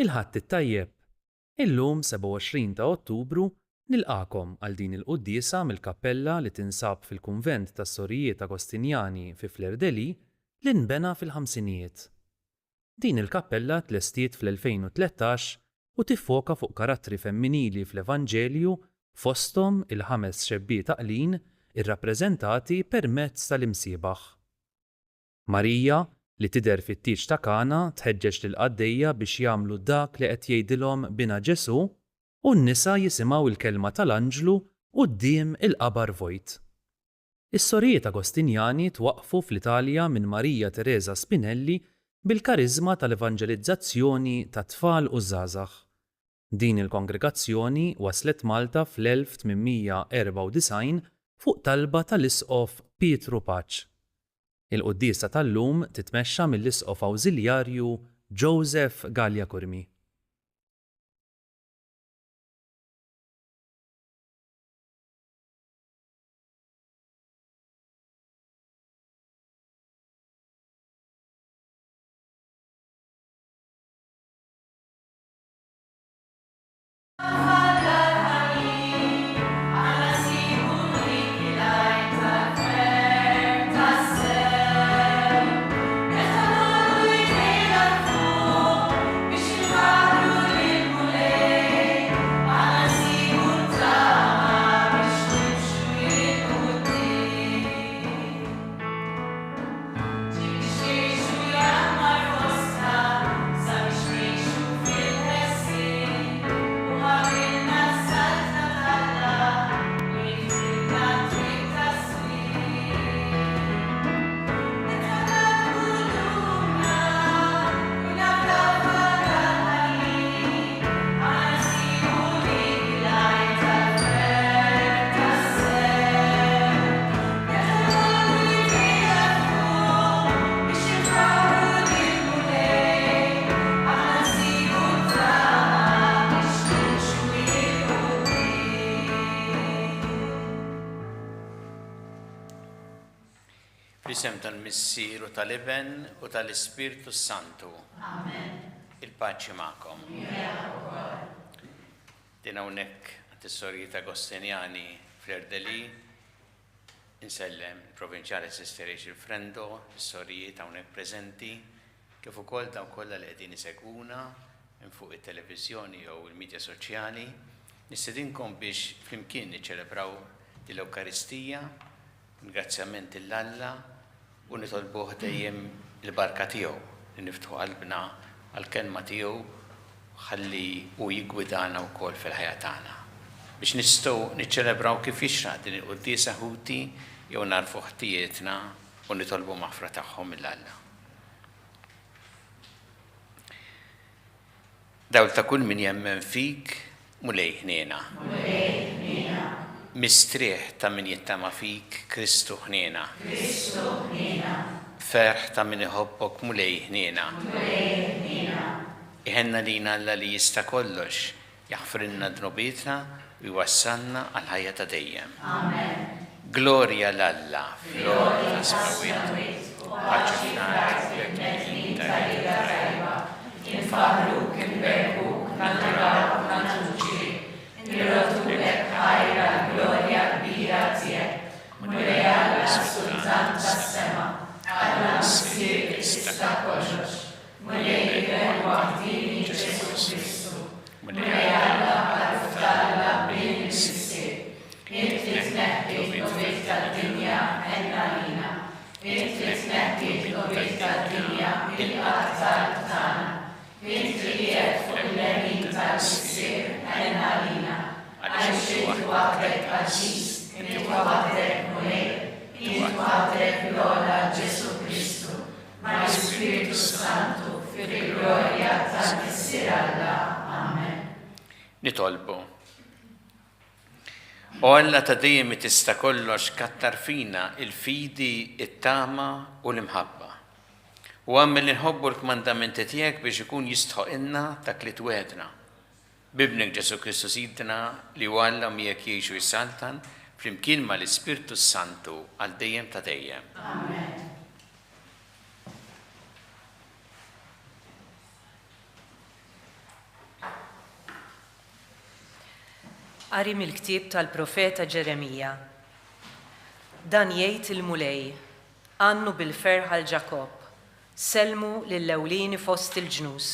Il-ħadd it-tajjeb. Illum 27 ta' Ottubru nilqakom għal din il-quddiesa mill-kappella li tinsab fil-Kunvent tas-Sorijiet Agostinjani fi Flerdeli li nbena fil-ħamsinijiet. Din il-kappella tlestiet fl-2013 u tiffoka fuq karattri femminili fl-Evanġelju fosthom il-5 xebbiet taqlin irrappreżentati permezz tal-imsiebaħ. Marija, li tidher fit-tieġ ta' Kana, tħeġġeġ lill-qaddejja biex jagħmlu dak li qed jgħidilhom bina Ġesu u n-nisa jisimgħu il-kelma tal-Anġlu quddiem il-qabar vojt. Is-Sorijiet Agostinjani twaqqfu fl-Italja minn Marija Teresa Spinelli bil-kariżma tal-evanġelizzazzjoni tat-tfal u żgħażagħ. Din il-kongregazzjoni waslet Malta fl-1894 fuq talba tal-Isqof Pietru Paċ. Il-quddiesa tal-lum titmexxa mill-Isqof Awżiljarju Joseph Gallia Kurmi. Fl-isem tal-Missieru tal-Iben u tal-Ispirtu Santu. Amen. Il-paċi magħkom. Din hawnhekk għat-Sorijiet Agostinjani Flerdeli insellem il-Provinċjali Sister Rachel Frendo, is-Sorijiet hawnhekk preżenti, kif ukoll dawn kollha li qegħdin isegwuna minn fuq it-televiżjoni jew il-midja soċjali. Nistedinkom biex flimkien niċċelebraw l-Ewkaristija, ringrazzjament lill-Alla u nitolbuh dejjem il-barka tiegħu li niftħu qalbna għall-kelma tiegħu ħalli u jigwidana wkoll fil-ħajja tagħna. Biex nistgħu niċċelebraw kif jixraq din il-quddiesa ħuti jew narfu ħtijietna u nitolbu maħfra tagħhom mill-Alla. Dawl ta' kull min jemmen fik mulej ħniena. Mistrieħ ta' min jittama fik Kristu ħniena. Ferħ ta' min iħobbok mulej ħniena. Iħenna lina Alla li jista' kollox, jaħfrinna dnobietna u jwassalna għal ħajja ta' dejjem. Glorja l-Alla, flor ta' smawit, paċi f'nat, bekkin ta' tajba, infaħruk, inberbuk, naturak, natuġi, nirotulek ħajra glorja kbira tiegħek, mulej Alla sultan tas-sema, Alla msir ista' kollox, mulej il-Gvern waħdini Ġesu Kristu, mulej Alla għal-ftalla bejn il-missier, inti tneħħi l-nobit tad-dinja għenna lina, inti tneħħi l-nobit tad-dinja mill-qattal tagħna, inti qiegħed fuq il-lemin tal-missier għenna lina, għax inti waħdek Aġiż, inti waħdek mulej, inti waħdek l-Ola Ġesu Kristu, ma' l-Ispiritu Santu fil-glorja tal-missier Alla. Amen. Nitolbu. O Alla ta' dejjem tista' kollox kattar fina il-fidi, it-tama u l-imħabba. U għammel nħobbu l-kmandamenti tiegħek biex ikun jistħoqilna dak li twedna. Bibnek Ġesu Kristu Sidna li Alla miegħek jgħixu jsaltan flimkien ma' l-Ispirtu Santu għal dejjem ta' dejjem. Amen. Qari mill-ktieb tal-profeta Ġeremija. Dan jgħid il-mulej, għannu bil-ferħ għal Ġakob, selmu lill-ewlieni fost il-ġnus,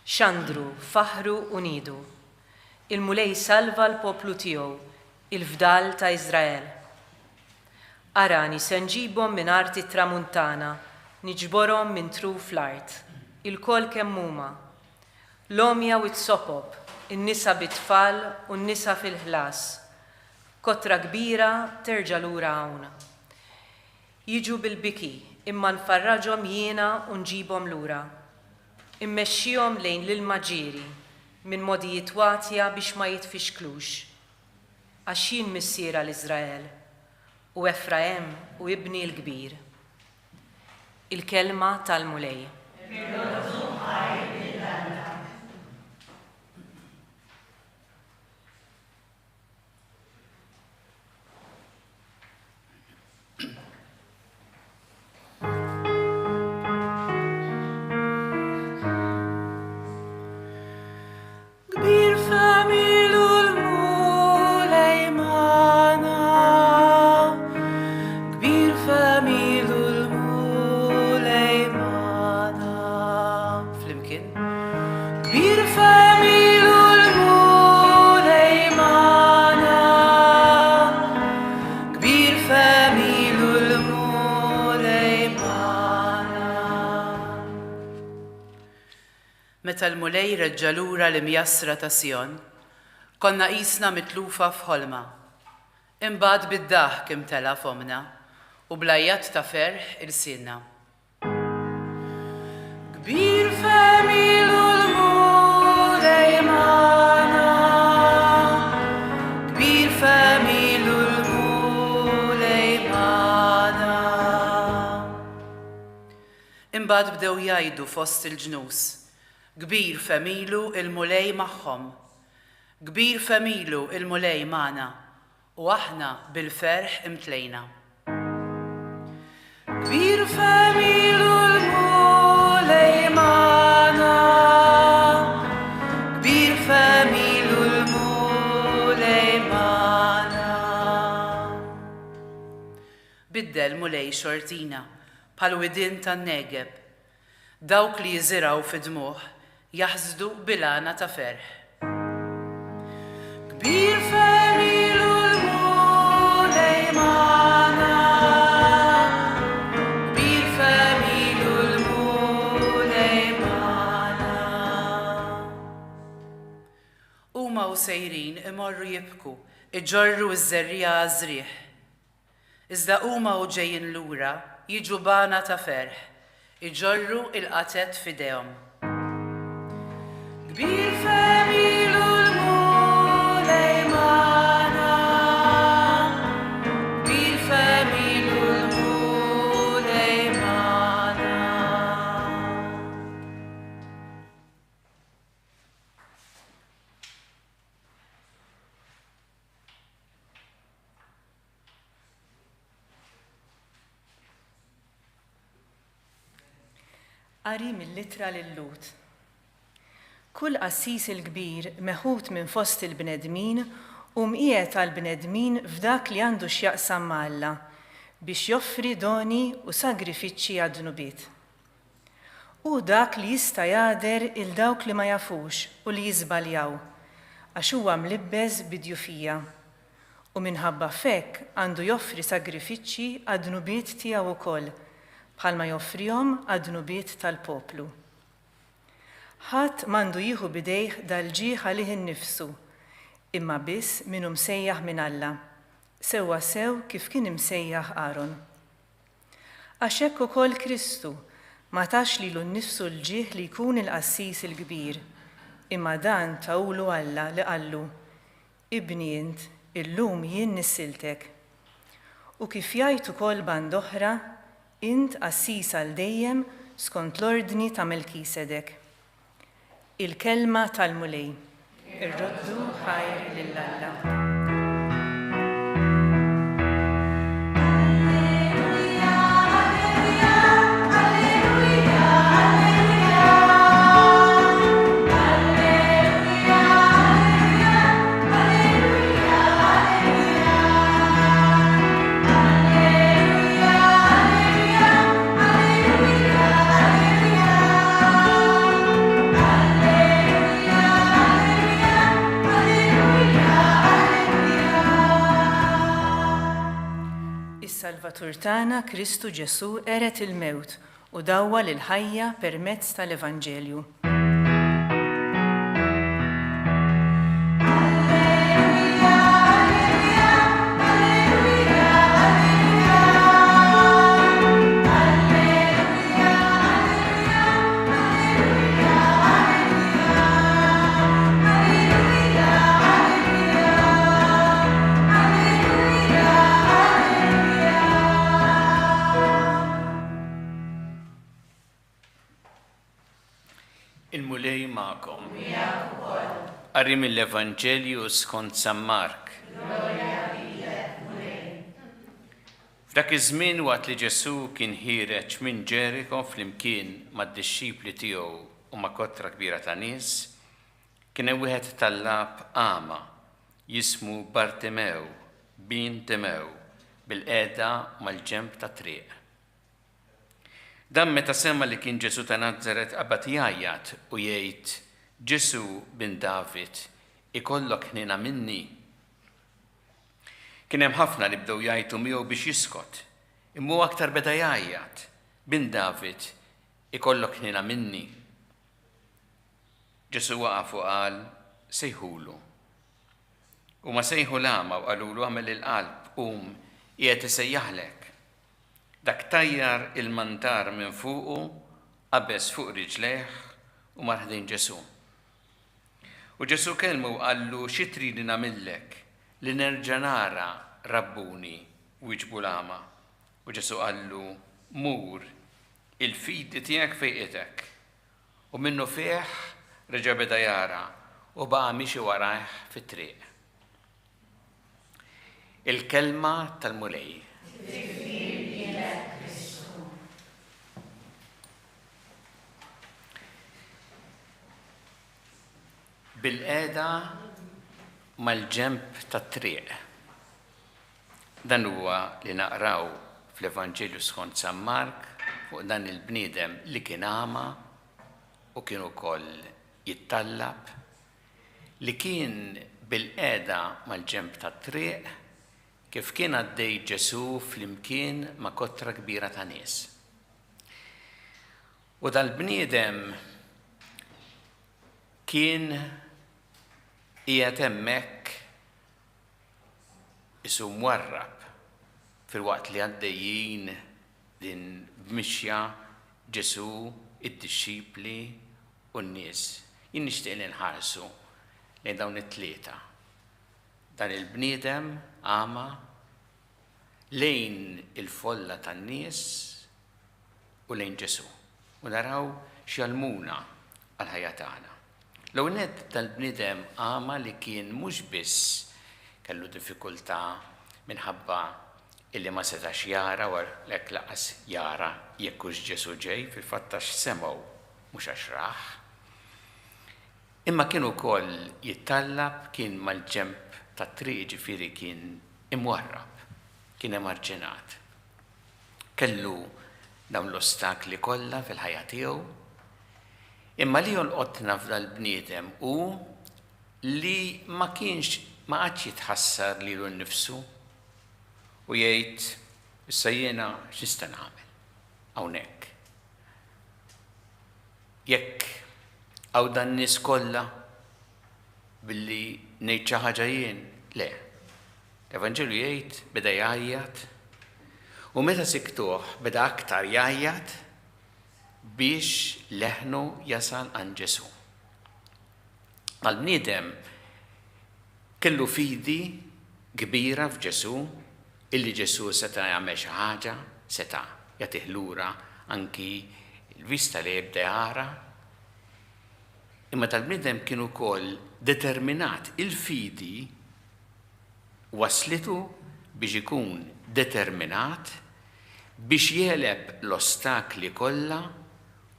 xandru, faħru u nidu. Il-mulej salva l-poplu tiegħu, il-fdal ta' Iżrael. Arani se nġibhom minn arti tramuntana, niġborhom minn truf l-art, il-kol kemm huma. L-omja u t-sopob, in-nisa bit-tfal u n-nisa fil-ħlas. Kotra kbira terġa' lura hawn. Jiġu bil-biki, imma nfarraġhom jiena u nġibhom lura. Immexxihom lejn l-ilma ġieri, minn modijiet watja biex ma jitfixklux. Għax jien missiera l-Iżrael, u Efraem u ibni l-kbir. Il-kelma tal-mulej. Meta l-mulej reġġa' lura l-imjassra ta' Sion, konna qisna mitlufa f'ħolma. Imbagħad bid-daħk imtela fomna u blajjat ta' ferħ irsilna. Kbir femilu l-mulej magħna, kbir femilu l-mulej magħna. Imbagħad bdew jgħidu fost il-ġnus, kbir femilu il-mulej magħhom, kbir femilu il-mulej magħna, u aħna bil-ferħ imtlejna. Kbir femilu il-mulej magħna, kbir femilu il-mulej magħna. Biddel mulej xortina bħal widien tan-Negeb, dawk li jiżiraw fid-dmuħ jaħsdu bilana ta' ferħ. Kbir femilu l-mulej magħna, kbir femilu l-mulej magħna. Huma u sejrin imorru jibku, iġorru ż-żerrija għażrieħ. Iżda huma u ġejjin lura jiġu bana ta' ferħ, iġorru il-qatet f'idejhom. Kbir femilu l-mulej magħna, kbir femilu l-mulej magħna. Qari mill-Ittra lil-Lut. Kull qassis il-kbir meħud minn fost il-bnedmin u mqiegħed għall-bnedmin f'dak li għandu x'jaqsam ma' Alla biex joffri doni u sagrifiċċji għad-dnubiet. U dak li jista' jgħader il dawk li ma jafux u li jiżbaljaw għax huwa mlibbes bid-djufija u minħabba f'hekk għandu joffri sagrifiċċji għad-dnubiet tiegħu wkoll bħalma joffrihom għad-dnubiet tal-poplu. Ħadd m'għandu jieħu bidejh dal-ġieħ għalih innifsu, imma biss minnu msejjaħ minn Alla, sewwa sew kif kien imsejjaħ Aaron. Għax hekk ukoll Kristu ma tax lilu nnifsu l-ġieħ li jkun il-qassis il-kbir, imma dan tawlu Alla li qallu: Ibni int, illum jien nissiltek. U kif jgħid ukoll band oħra, int qassis għal dejjem skont l-ordni ta' Melkisedek. Il-kelma tal-mulej. Ir-roddu ħajr lill-Alla. Kreatur tagħna Kristu Ġesu eret il-mewt u dawwa lil-ħajja permezz tal-Evanġelju. Il-mulej ma'kom. Qari mill-Evanġelju skont San Mark. F'dak iż-żmien waqt li Ġesu kien ħireġ minn Ġeriko flimkien mad-dixxipli tiegħu u ma' kottra kbira ta' nies, kien hemm wieħed tal-lab għama jismu Bartimew, bin Timew, bil-qiegħda mal-ġenb ta' triq. Dan meta semma li kien Ġesu ta' Nażaret qabad jgħajjat u jgħid: Ġesu bin David, ikollok ħnina minni. Kien hemm ħafna li bdew jgħidu miegħu biex jiskot, imma aktar beda jgħajjat: bin David, ikollok ħnina minni. Ġesu waqaf u qal: sejħulu. U ma sejħu l-għama u qalulu għamel il-qalb, qum, qiegħed isejjaħlek. Dak tajjar il-mantar minn fuqu, qabeż fuq riġlejh u mar ħdejn Ġesu. U Ġesu kelmu u qallu: xi trid nagħmillek li nerġa' nara Rabbuni, wieġbu l-għama. U Ġesu qallu: mur, il-fidi tiegħek fejqitek. U minnu fih reġa' beda jara u baqa' mixi warajh fit-triq. Il-kelma tal-mulej. Bil-qiegħda mal-ġenb tat-triq. Dan huwa li naqraw fl-Evanġelju skont San Mark fuq dan il-bniedem li kien għama u kien ukoll jittallab, li kien bil-qiegħda mal-ġenb tat-triq kif kien għaddej Ġesu flimkien ma' kottra kbira ta' nies. U dal-bniedem kien qiegħed hemmhekk isu mwarrab fil-waqt li għaddejjin din b'mixja Ġesu, id-dixxipli u n-nies. Jien nixtieq li nħarsu lejn dawn it-tlieta. Dan il-bniedem għama lejn il-folla tan-nies u lejn Ġesu. U naraw x'jalmuna għal-ħajja tagħna. L-ewwel tal-bniedem għama li kien mhux biss kellu diffikultà minħabba illi ma setax jara u lek laqas jara jekk hux Ġesu ġej, fil-fatt għax semgħu mhux għax rah. Imma kien ukoll jittallab, kien mal-ġenb tat-triq, ġifieri kien imwarrab, kien emarġinat. Kellu dawn l-ostakli kollha fil-ħajja tiegħu. Imma li jolqotna f'dal-bniedem u li ma għadx jitħassar lilu nnifsu u jgħid: issa jiena x'nista' nagħmel hawnhekk. Jekk hawn dan nies kollha billi ngħid xi ħaġa jien, le. L-Evanġelju jgħid beda jgħajjat u meta siktuh beda aktar jgħajjat biex leħnu jasal għand Ġesu. Għal-bniedem kellu fidi kbira f'Ġesu illi Ġesu seta' jagħmel xi ħaġa, seta' jagħtih lura anki l-vista li jibda jara. Imma tal-bniedem kien ukoll determinat, il-fidi waslitu biex ikun determinat biex jeleb l-ostakli kollha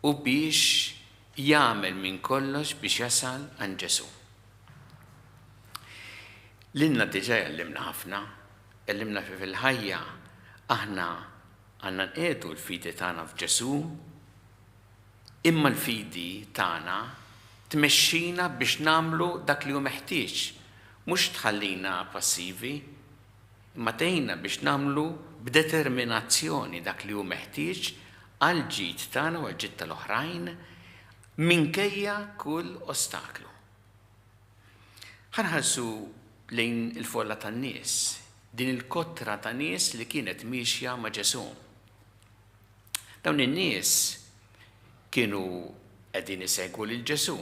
u biex jagħmel minn kollox biex jasal għand Ġesu. Lilna diġà għallimna ħafna, għallimna fil-ħajja aħna għandna nqiegħdu l-fidi tagħna f'Ġesu, imma l-fidi tagħna tmexxina biex nagħmlu dak li hu meħtieġ, mhux tħallina passivi, imma tgħinna biex nagħmlu b'determinazzjoni dak li hu meħtieġ għal ġid tagħna u għal ġid tal-oħrajn minkejja kull ostaklu. Ħanħarsu lejn il-folla tan-nies, din il-kotra ta' nies li kienet mixja ma' Ġesu. Dawn in-nies kienu qegħdin isegwu lil Ġesu.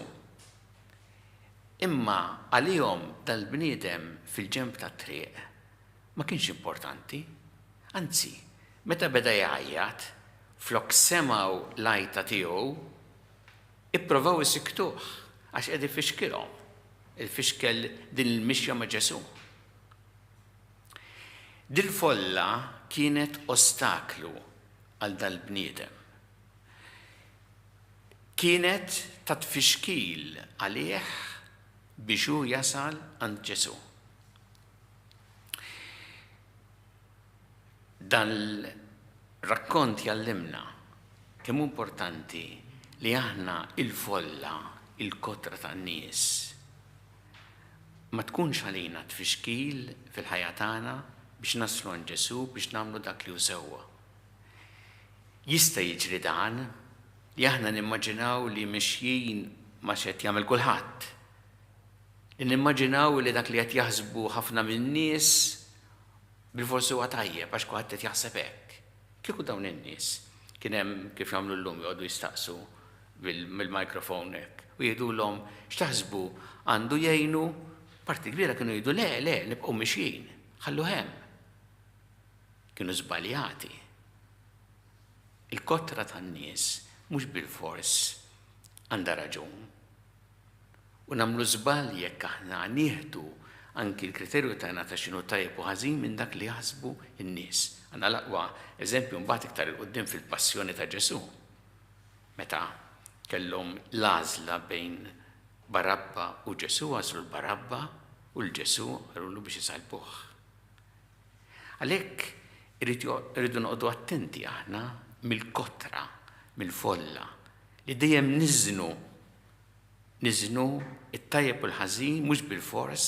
Imma għalihom dal-bniedem fil-ġenb tat-triq ma kienx importanti. Anzi, meta beda jgħajjat, flok semgħu l-għajta tiegħu, ippruvaw isiktuh għax qed ifixkilhom. Il-fixkel din il-mixja ma' Ġesu. Dil-folla kienet ostaklu għal dal-bniedem. Kienet ta' tfixkil għalih biex hu jasal għand Ġesu. Dan il-rakkont jallimna kemm importanti li aħna il-folla, il-kotra tan-nies ma tkunx għalina tfixkil fil-ħajja tagħna biex naslu għand Ġesu biex nagħmlu dak li hu sewwa. Jista' jiġri dan li aħna nimmaġinaw li mixjin ma x'qed jagħmel kulħadd. Li nimmaġinaw li dak li qed jaħsbu ħafna min-nies bil-forsi huwa tajjeb għax kulħadd qed jaħseb hekk. Kieku dawn in-nies kien hemm kif jagħmlu llum jqogħdu jistaqsu mill-mikrofon hekk u jgħidulhom x'taħsbu għandu jgħinu. Parti kbira kienu jgħidu le, nibqgħu mixjin, ħallu hemm. Kienu żbaljati. Il-kotra tan-nies mhux bil-fors għandha raġun. U nagħmlu żball jekk aħna nieħdu anki l-kriterju tagħna ta' x'inhu tajjeb u ħażin minn dak li jaħsbu n-nies. Għandna l-aqwa eżempju mbagħad iktar il quddiem fil-passjoni ta' Ġesu. Meta kellhom l-għażla bejn Barabba u Ġesu għażlu l-Barabba u l-Ġesu għallu biex isalbuh. Għalhekk irridu noqogħdu attenti aħna mill-kotra, mill-folla li dejjem niżnu it-tajjeb u l-ħażin mhux bil-fors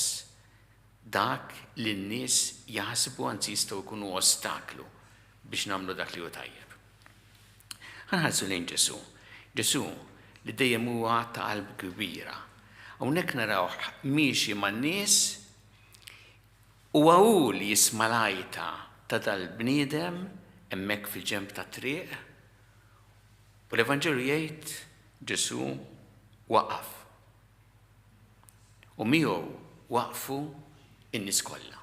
dak li n-nies jaħsbu anzi jistgħu jkunu ostaklu biex nagħmlu dak li hu tajjeb. Ħanħarsu lejn Ġesu. Ġesu li dejjem huwa ta' qalb kbira. Hawnhekk naraw miexi man-nies u hu li jisma' l-għajta ta' dal-bniedem hemmhekk fil-ġenb tat-triq u l-Evanġelu jgħid Ġesu waqaf. U miegħu waqfu in-nies kollha.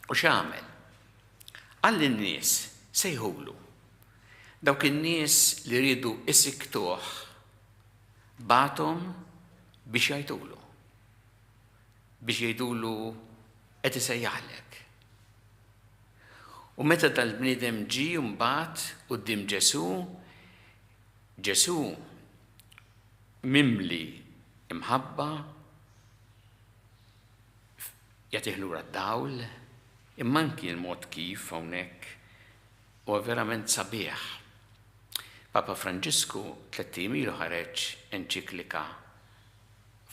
U x'għamel? Għall in-nies sejħulu. Dawk in-nies li rridu isiktuh bagħthom biex jgħidulu. Biex jgħidulu qed isejjaħlek. U meta tal-bniedem ġie mbagħad quddiem Ġesu, Ġesu mimli imħabba jagħtih lura d-dawl, imma anki l-mod kif hawnhekk huwa verament sabiħ. Papa Franġisku 3 ilu ħareġ enċiklika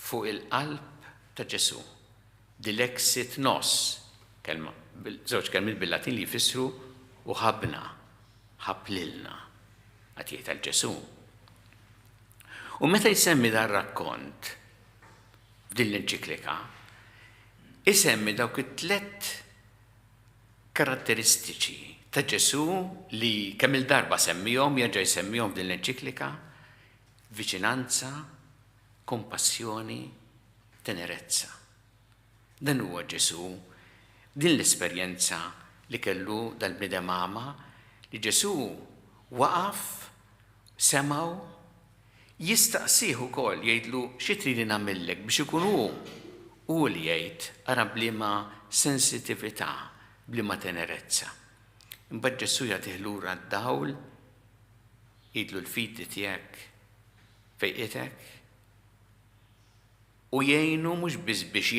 fuq il-qalb ta' Ġesu. Dilexit nos, żewġ kelmiet bil-Latin li jfissru u ħabna, ħablilna, qed jgħid għal-Ġesu. U meta jsemmi dan rakkont f'din l-enċiklika, isemmi dawk it-tlet karatteristiċi ta' Ġesu li kemm il-darba semmihom jerġa' jsemmihom f'din l-enċiklika: viċinanza, kompassjoni, tenerezza. Dan huwa Ġesu, din l-esperjenza li kellu dal-bniedem Ama, li Ġesu waqaf, semgħu, jistaqsih ukoll jgħidlu xi trid nagħmellek biex ikun hu li jgħid ara bliema sensitività, bliema tenerezza. Imbagħad Ġesu jagħtih lura d-dawl, jgħidlu l-fidi tiegħek fejqitek, u jgħinu mhux biss biex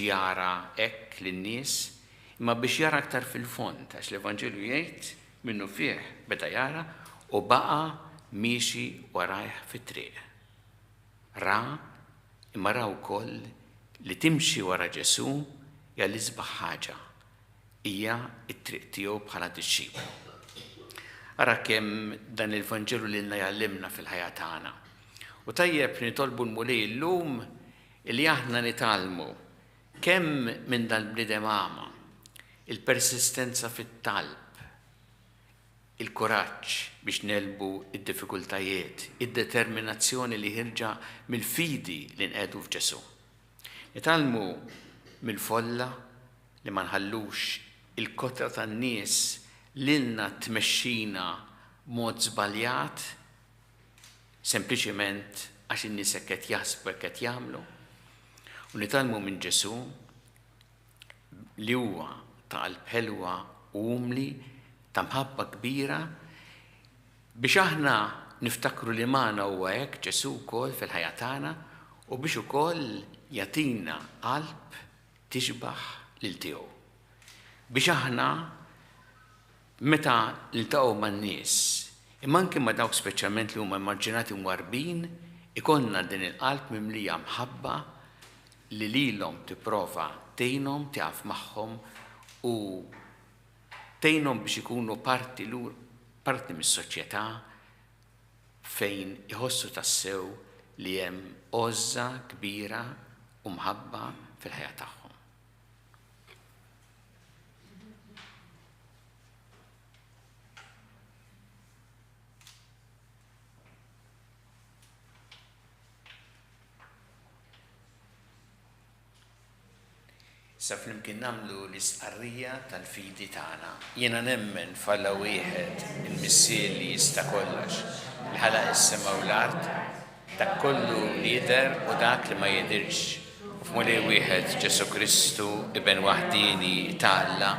jara hekk lin-nies, imma biex jara aktar fil-fond, għax l-Evanġelu jgħid minnu fih beda jara u baqa' miexi warajh fit-triq. Ra imma ra wkoll li timxi wara Ġesu hija l-isbaħ ħaġa hija t-triq tiegħu bħala disċiplu. Ara kemm dan il-Vanġelu lilna jallimna fil-ħajja tagħna. U tajjeb nitolbu l-mulej llum li aħna nitalmu kemm minn dal-bniedem għama il-persistenza fit-talb, il-kuraġġ biex nelbu id-diffikultajiet, id-determinazzjoni li ħirġa mill-fidi li nqedu f'Ġesu. Nitalmu mill-folla li ma nħallux il-kotra tan-nies lilna tmexxina mod żbaljat sempliċement għax in-nies hekk qed jaħsbu hekk qed jagħmlu. U nitalmu minn Ġesu li huwa ta' qalb ħelwa u umli ta' mħabba kbira biex aħna niftakru li magħna huwa hekk Ġesu wkoll fil-ħajja tagħna u biex ukoll jagħtina qalb tixbaħ lil tiegħu. Biex aħna meta niltaqgħu man-nies, imma anke ma' dawk speċjalment li huma immaġinati mwarbin, ikollna din il-qalb mimlija mħabba li lilhom tipprova tgħinhom taqaf magħhom u tgħinhom biex ikunu parti mis-soċjetà fejn iħossu tassew li hemm għoża kbira u mħabba fil-ħajja tagħhom. Sa flimkien nagħmlu l-isqarrija tal-fidi tagħna. Jiena nemmen f'Alla wieħed il-Missier li jista' kollox, li ħalaq is-sema u l-art, dak kollu li jidher u dak li ma jidhirx. U f'Mulej wieħed Ġesu Kristu ibn waħdini ta' Alla,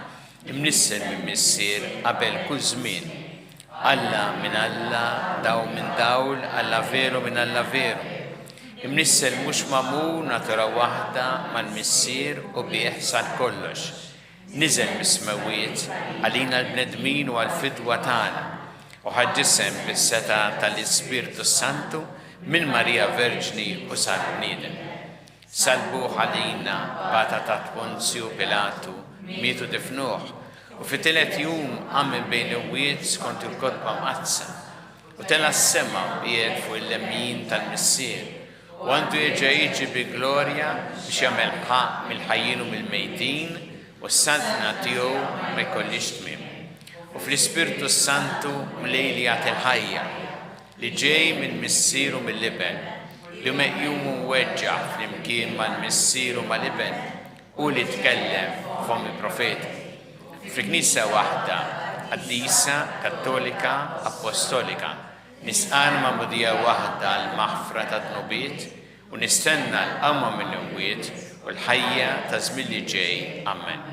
imnissen minn Missier qabel kull żmien. Alla minn Alla, daw minn dawl, Alla veru minn Alla veru. Imnissel mhux magħmur natura waħda mal-Missier u bih sar kollox. Niżel mis-smawiet għalina l-bnedmin u għall-fidwa tagħna u ħaġġisem bis-seta tal-Ispirtu Santu minn Marija Verġni u sar bniedem. Salbuh għalina bata ta' Ponzju Pilatu, mietu difnuh u fit-tielet jum għamel bejn il-wied skont il-kotba mqazza u tela s-sema qiegħed fuq il-lemjin tal-Missier. U għandu jiġi bi glorja biex jagħmel ħaq mill-ħajjin u mill-mejtin u s-santna tiegħu ma jkollix tmiem. U fl-Ispirtu Santu mlej li jagħti l-ħajja li ġej mill-Missier u mill-Iben li meqjum u weġġaħ flimkien mal-Missier u mal-Iben u li tkellem f'hom il-profeti. Fil-Knisja waħda qaddisa, kattolika, apostolika, nisqan ma'mudija waħda l-maħfra ta' dnubiet u nistenna l-qamma mill-imwiet u l-ħajja ta' żmien li ġej. Amen.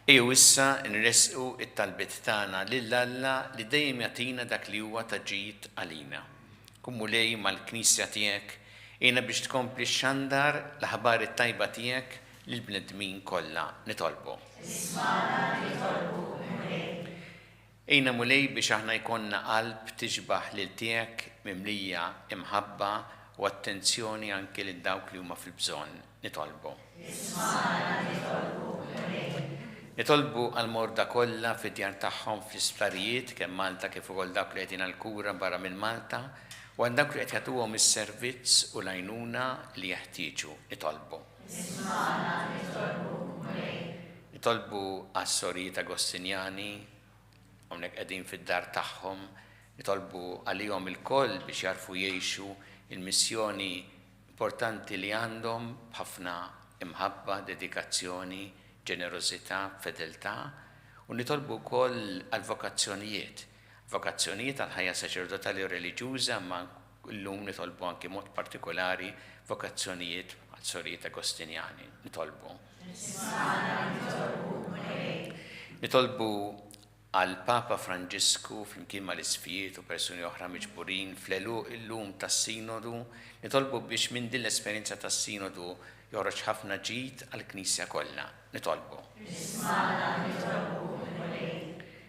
Ejju issa nresqu it-talbiet tagħna lil Alla li dejjem jagħtina dak li huwa taġid għalina. Kun mulej mal-Knisja tiegħek jiena biex tkompli xandar l-aħbar it-tajba tiegħek lill-bnedmin kollha nitolbu. Isma'na nitolbu. Ejna mulej biex aħna jkollna qalb tixbaħ lil tiegħek mimlija imħabba u attenzjoni anke lil dawk li huma fil-bżonn nitolbu. Isma'na nitolbu. Nitolbu għall-morda kollha fid-djar tagħhom fl-isptarijiet kemm Malta kif ukoll dawk li qegħdin għall-kura barra minn Malta u għal dawk li qed jagħtuhom is-servizz u l-għajnuna li jeħtieġu nitolbu. Isma'na nitolbu. Nitolbu għas-Sorjiet Agostinjani hawnhekk qegħdin fid-dar tagħhom, nitolbu għalihom il-koll biex jarfu jgħixu il-missjoni importanti li għandhom b'ħafna imħabba, dedikazzjoni, ġenerożità, fedeltà u nitolbu wkoll għall-vokazzjonijiet. Vokazzjonijiet għall-ħajja saċerdotali u reliġjuża, ma llum nitolbu anke mod partikolari vokazzjonijiet għall-Sorjiet Agostinjani. Nitolbu. Nitolbu għal-Papa Franġisku flimkien mal-isfijiet u persuni oħra miġburin fl-eluq illum tas-Sinodu, nitolbu biex minn din l-esperjenza tas-Sinodu joħroġ ħafna ġid għall-Knisja kollha. Nitolbu.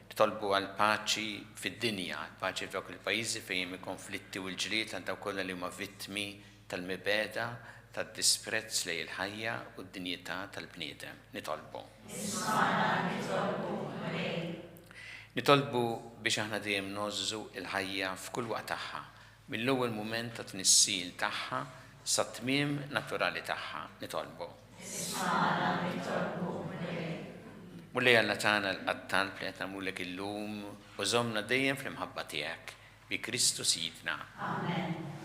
Nitolbu għall-paċi fid-dinja, paċi f'dawk il-pajjiżi fejn hemm konflitti u l-ġlied għal dawk kollha li huma vittmi tal-mibeda tad-disprezz lejn il-ħajja u d-dinjità tal-bniedem. Nitolbu. Nitolbu biex aħna dejjem nożżu il-ħajja f'kull waqt tagħha, mill-ewwel mument ta' tnissil tagħha sa tmiem naturali tagħha. Nitolbu. Mulej Alla tagħna l-qattal li qed nagħmlulek illum u żommna dejjem fl-imħabba tiegħek bi Kristu Sidna. Amen.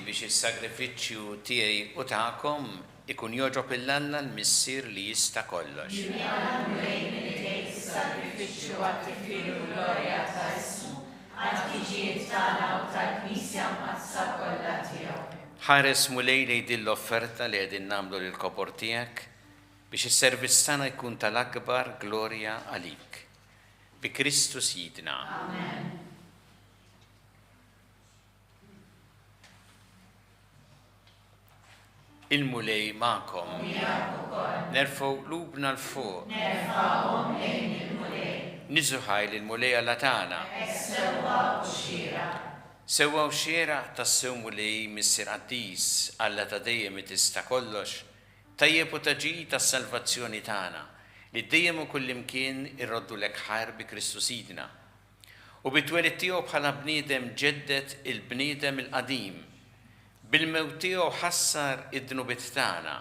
Biex is-sagrifiċċju tiegħi u tagħkom ikun joġob il-Alla l-Missier li jista' kollox. Is-sagrifiċċju għat-tifil u glorja ta' ismu għat-ħiġijiet tagħna u tal-Knisja mazza kollha tiegħu. Ħares mulej li din l-offerta li qegħdin nagħmlu lil-kopor tiegħek biex is-servizz tagħna jkun tal-akbar glorja għalik. Bi Kristu Sidna. Amen. Il-mulej ma'kom. Nerfgħu qlubna l-fuq. Nerfgħuhom lejn il-mulej. Niżuħaj lill-mulej Alla tagħna. Sewwa u xieraq tas-sew mulej Missier Qaddis Alla ta' dejjem tista' kollox, tajjeb u taġid tas-salvazzjoni tagħna li dejjem u kullimkien irroddu lek ħajr bi Kristu Sidna. U bit-twelid tiegħu bħala bniedem ġeddet il-bniedem il-qadim. Bil-mewt tiegħu ħassar id-dnubiet tagħna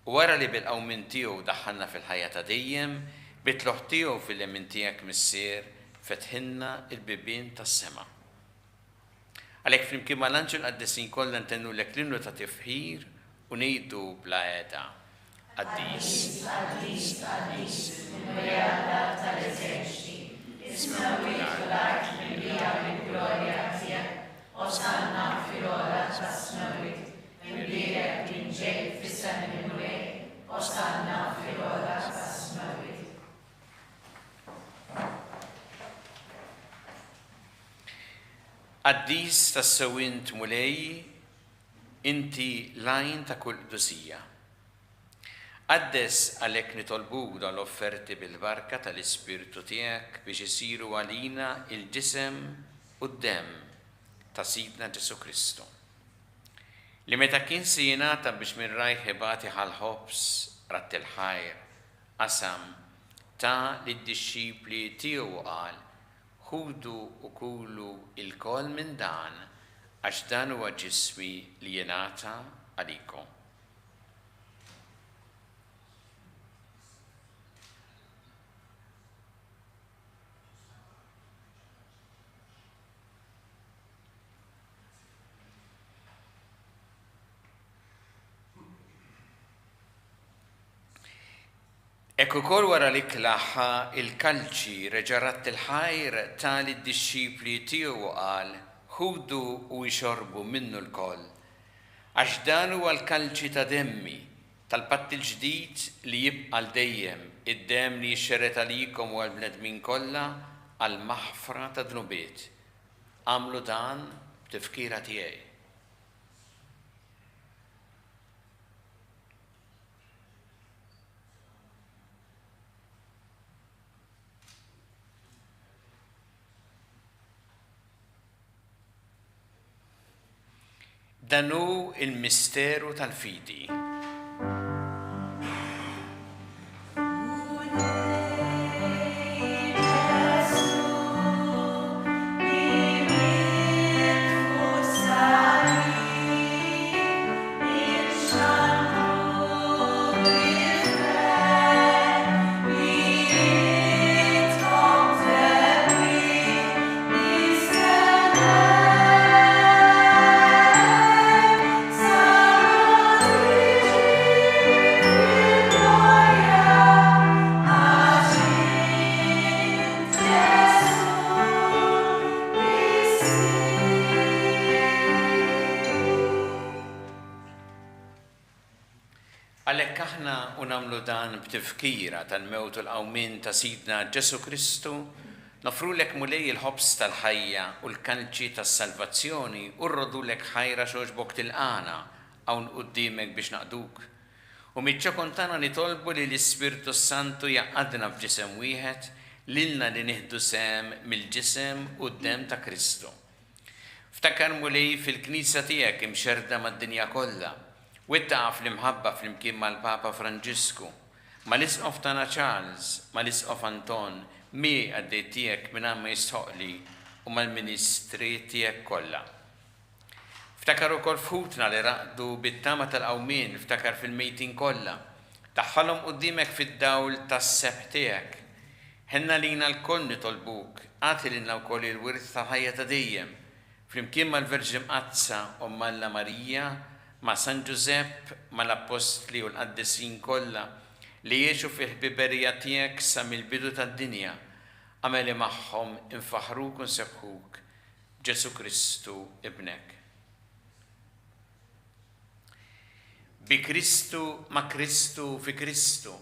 u wara li bil-qawmien tiegħu daħħalna fil-ħajja ta' dejjem, bit-tluħ tiegħu fil-lemin tiegħek Missier fetħilna l-bibien tas-sema. Għalhekk flimkien mal-anġel qaddisin kollha ntennulek l-innu ta' tifħir u ngħidu bla qiegħda. Qaddis, Qaddis, Qaddis, il-Mulej Alla tal-eżerċiti, ismewwieq fil-art mimlija bil-glorja tiegħek. Osanna fil-ora tas-smewit, imbierek kien ġej fis-sem il-mulej, osanna fil-ora tas-smewit. Qaddis tas-sewwint mulej, inti lajn ta' kull qdusija. Qaddes għalhekk nitolbuk dal-offerti bil-barka tal-Ispirtu tiegħek biex isiru għalina il-ġisem u d-demm ta' Sidna Ġesu Kristu. Li meta kien jingħata biex minn rajh ħibati ħal-ħobs ratt il-ħajr, qasam ta' lid-dixxipli tiegħu qal, ħudu u kulu il-kol minn dan għax dan huwa ġismi li jingħata għalikom. Ekku kol wara li klaħħa il-kalċi reġarat il-ħajr tali d-disċipli tiegħu qal, ħudu u jxorbu minnu l-koll. Għax dan huwa l-kalċi ta' demmi, tal-patt il-ġdid li jibqa' l-dejjem, id-dem li jxxeret għalikom u għal-bnedmin kollha għal-maħfra ta' dnubiet. Għamlu dan b'tifkira tiegħi. Dan hu il-misteru tal-fidi. Għalhekk aħna nagħmlu dan b'tifkira tal-mewt u l-qawmien ta' Sidna Ġesu Kristu, nofrulek mulej il-ħobs tal-ħajja u l-kanċi tas-salvazzjoni u rrodulek ħajra xogħġbok tilqana hawn quddiemek biex naqduk. U miċ-ċokon tagħna nitolbu li l-Ispirtu Santu jaqgħadna f'ġisem wieħed lilna li nieħdu sem mill-ġisem u d-dem ta' Kristu. Ftakar mulej fil-Knisja tiegħek imxerda mad-dinja kollha. Wittaqa fl-imħabba fl-imkien mal-Papa Franġisku, mal-Isqof tagħna Charles, mal-Isqof Anton, mi għaddej tiegħek minn ma jistħoqli u mal-Ministri tiegħek kollha. Ftakar ukoll f'ħutna li raqdu bit-tama tal-qawmien, ftakar fil-mejtin kollha, daħħalhom quddiemek fid-dawl tas-seb tiegħek. Ħenna lina l-koll nitolbuk, għati lilna wkoll il-wirth ta' ħajja ta' dejjem, flimkien mal-Verġi Mqazza u Malla Marija, ma' San Giuseppe, ma' l-Apostli u l-Qaddisin kollha li jiexu fil-ħbiberija tiegħek sa mill-bidu tad-dinja, għameli magħhom infaħruk u nsebħuk Ġesu Kristu ibnek. Bi Kristu, ma' Kristu, fi Kristu,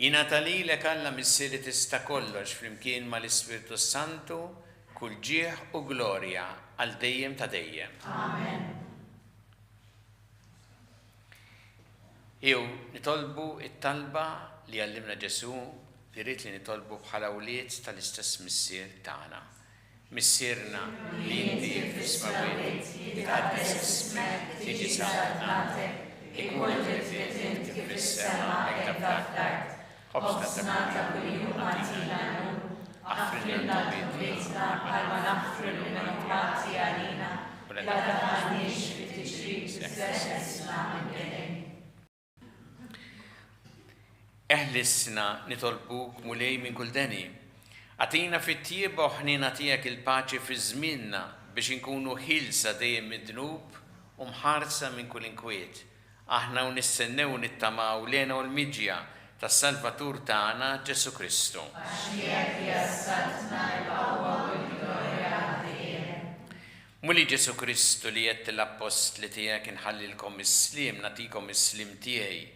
jingħata lilek Alla missieri tista' kollox flimkien mal-Ispirtu Santu, kull ġieħ u glorja għal dejjem ta' dejjem. Amen. Jew nitolbu it-talba li għallimna Ġesu li rrid li nitolbu bħala wlied tal-istess missier tagħna. Missierna li inti fis-smawiet jitqaddes ismek, tiġi saħħatek, ikun trid inti fis-sema hekk fl-ard. Ħobsna ta' kuljum atina llum, aħfrilna dhunubietna bħalma naħfru lill-minati għalina, la taħħalniex fit-tixrid stess nagħmel. Eħlisna nitolbuk mulej minn kull deni. Għatina fit-tjieba u ħnina tiegħek il-paċi fi żmienna biex inkunu ħilsa dejjem mid-dnub u mħarsa minn kull inkwiet. Aħna u nistennew nittamaw lena u l-miġja tas-Salvatur tagħna Ġesu Kristu. Muli Ġesu Kristu li jett l-Apostli tiegħek inħallilkom is-slim, natikom is-slim tiegħi.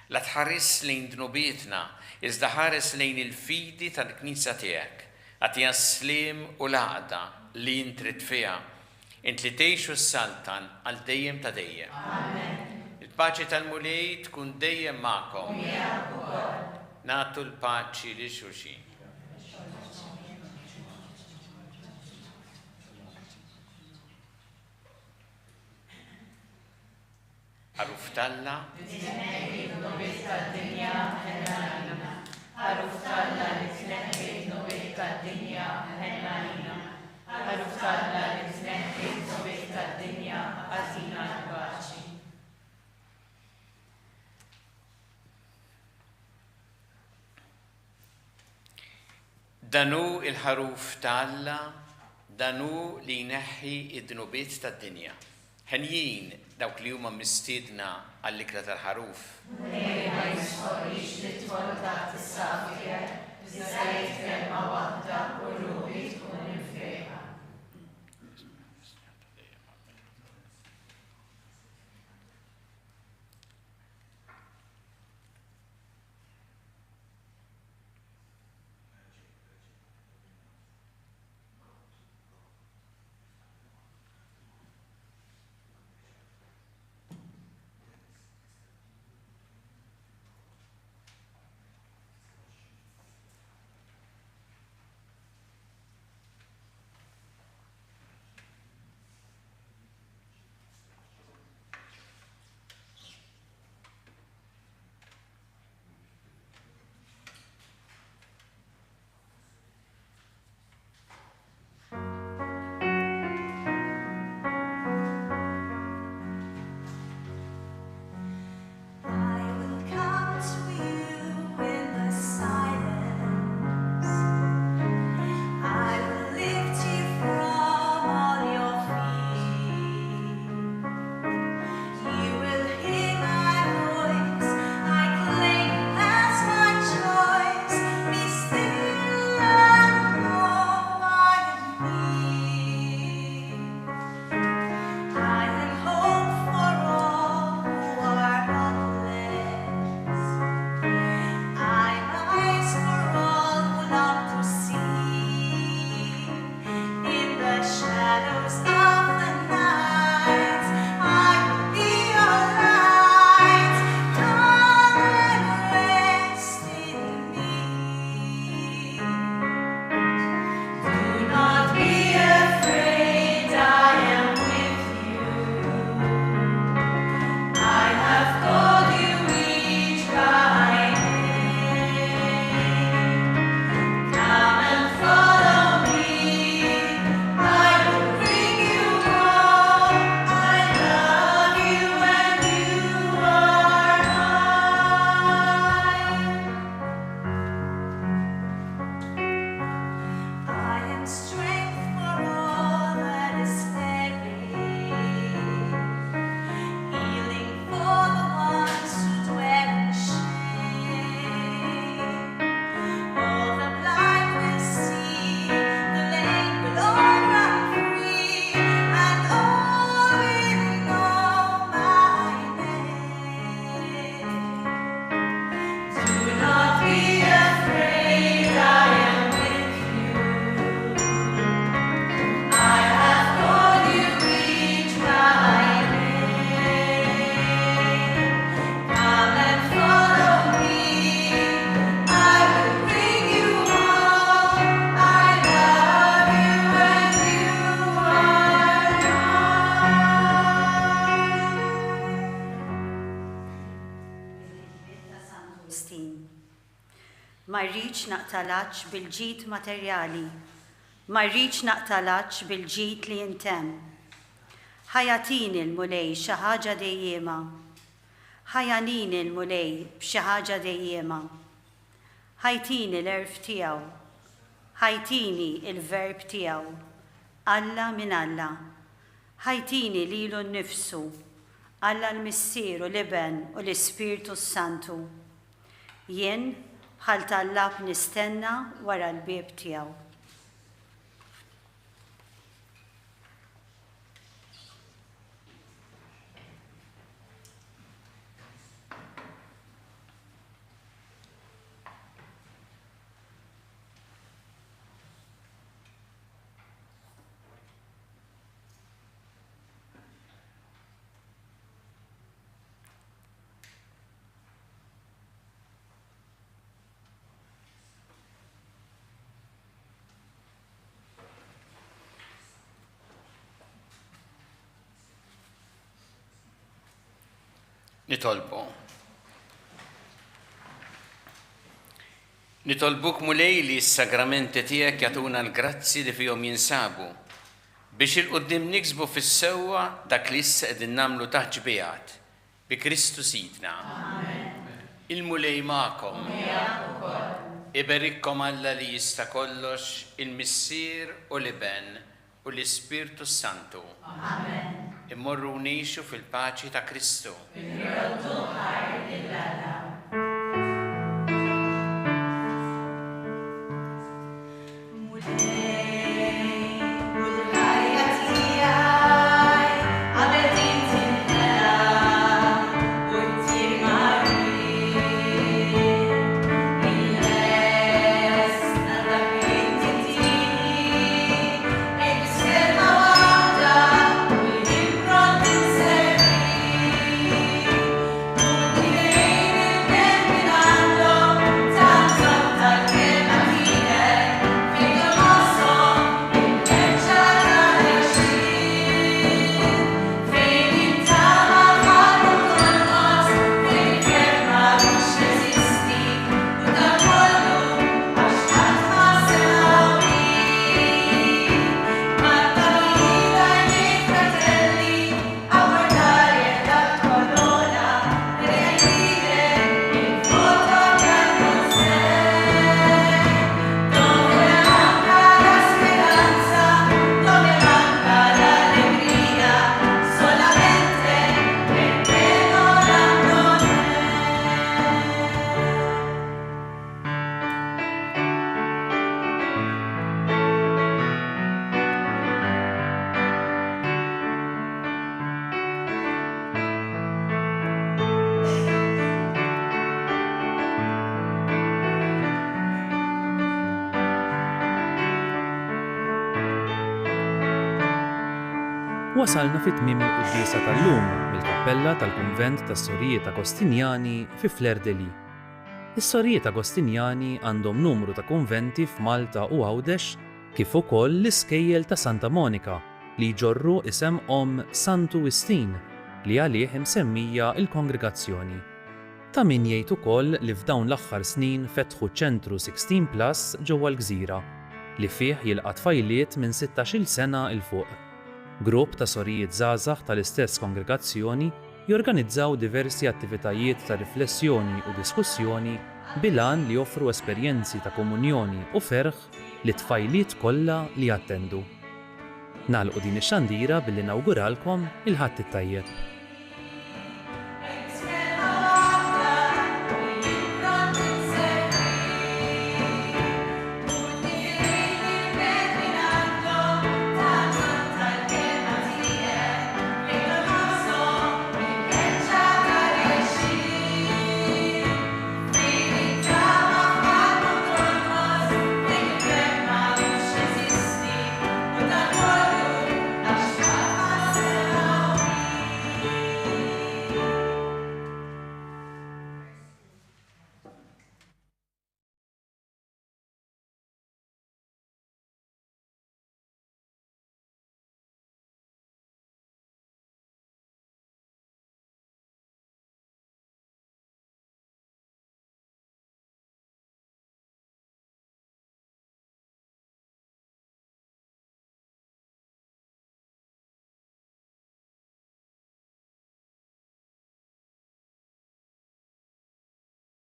La tħares lejn dnubietna, iżda ħares lejn il-fidi tal-Knisja tiegħek, għatija slim u l-għaqda li intrid fiha, int li tgħixu s-saltan għal dejjem ta' dejjem. Amen. Il-paċi tal-mulej tkun dejjem magħkom. Nagħtu l-paċi li xulxin. Għaruf talla, għaruf talla li tneħħi d-nubiet tad-dinja ħennalina, għaruf talla li tneħħi d-nubiet tad-dinja għatina l-paċi. Danu il-ħaruf talla, danu li jneħħi id-nubiet tad-dinja. Ħenjin dawk li huma mistiedna għall-ikra tal-ħaruf. Ma jisħolix li tfol taħt is-safje, biżżejjed kelma waħda u ruħi tkun infejqa. ma rridx naqtalax bil-ġid materjali, ma rridx naqtalax bil-ġid li jintem. Ħajatini l-mulej xi ħaġa dejjema, ħajanini l-mulej b'xi ħaġa dejjema. Ħajtini l-erf tiegħu, ħajtini il-verb tiegħu, Alla min Alla. Ħajtini lilu nnifsu, Alla l-Missier u l-Iben u l-Ispirtu Santu. Jien bħal tallab nistenna wara l-bieb tiegħu. Nitolbuk mulej li s-sagramenti tiegħek jagħtuna l-grazzi li fihom jinsabu biex il-qudiem niksbu fis-sewwa dak li issa qegħdin nagħmlu taħt ġbijat bi Kristu Sidna. Il-mulej magħkom. Iberikkom Alla li jista' kollox, il-Missier u l-Iben u l-Ispirtu Santu. Immorru ngħixu fil-paċi ta' Kristu. Wasalna fit-tmiem il-quddiesa tal-lum mill-kappella tal-Kunvent tas-Sorijiet Agostinjani fi Fleur-de-Lys. Is-Sorijiet Agostinjani għandhom numru ta' kunventi f'Malta u Għawdex kif ukoll l-iskejjel ta' Santa Monika li jġorru isem Santu Wistin li għalih imsemmija il-kongregazzjoni. Ta' min jgħid ukoll li f'dawn l-aħħar snin fetħu ċentru 16+ ġewwa l-Gżira li fih jilqa' tfajliet minn 16-il sena il fuq. Grupp ta' sorijiet żgħażagħ tal-istess kongregazzjoni jorganizzaw diversi attivitajiet ta' riflessjoni u diskussjoni bilan li joffru esperjenzi ta' komunjoni u ferħ li tfajliet kollha li attendu. Nagħlqu din ix-xandira billi nawguralkom il-ħadd it-tajjeb.